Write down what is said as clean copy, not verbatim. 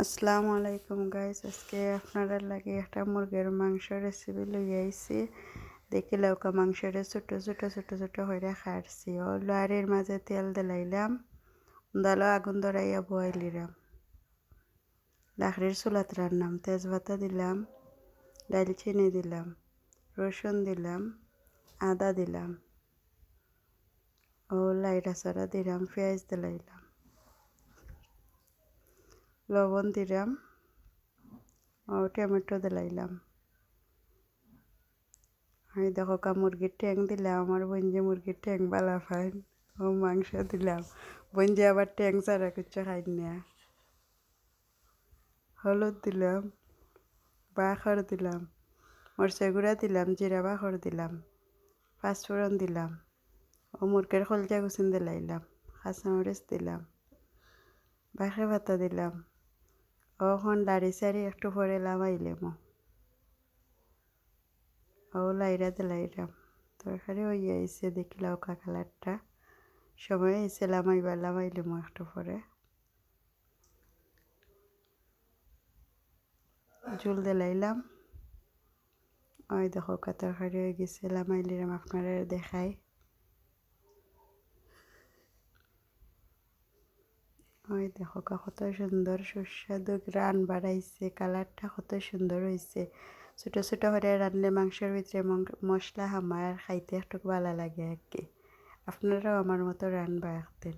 আসসালামু আলাইকুম গাইস, আজকে আপনারা লাগে একটা মুরগির মাংস রেসিপি লইয়া আইছি। দেখিলে ওকা মাংসটা ছোট ছোট ছোট ছোট হইয়া কাটছি। ও লাড়ির মাঝে তেল দিলাইলাম, দালো আগুন ধরাইয়া বয়াইলিরাম। লাকড়ির চুলাত রান্নাম, তেজপাতা দিলাম, দালচিনি দিলাম, রসুন দিলাম, আদা দিলাম, ও লাইটা সারা দিলাম, পেঁয়াজ দিলাইলাম, লবণ দিলাম, ও টমেটো দিলাইলাম। আমি দেখো মুরগির ট্যাং দিলাম, আমার বোন যে মুরগির ট্যাং বালা খাইন, ও মাংস দিলাম। বোন যে আবার ট্যাং ছাড়া কিছু খাই না। হলুদ দিলাম, বাখর দিলাম, মরচা গুঁড়া দিলাম, জিরা বাখর দিলাম, পাঁচফোড়ন দিলাম, ও মুরগির খলজা কুচিন দিলাইলাম, কাঁচামরিচ দিলাম, বাঁকে পাতা দিলাম। ওখন লাড়ি সারি একটু পরে লামাইলাম, ও লাইরা দিলাইলাম। তরকারি হইয়া আইসে, দেখিলাম কালারটা সময় আইসে, লামাইলাম একটু পরে। ঝোল দিলাইলাম। ওই দেখো তরকারি হয়ে গেছে, লামাইলিরাম, আপনারা দেখাই। ওই দেখো কত সুন্দর সুস্বাদু গ্রান বাড়াইছে, কালারটা কত সুন্দর হয়েছে। ছোটো ছোটো করে রানলে মাংসের ভিতরে মশলা হামায় আর খাইতে একটু ভালো লাগে আর কি। আপনারাও আমার মতো রানবা একদিন।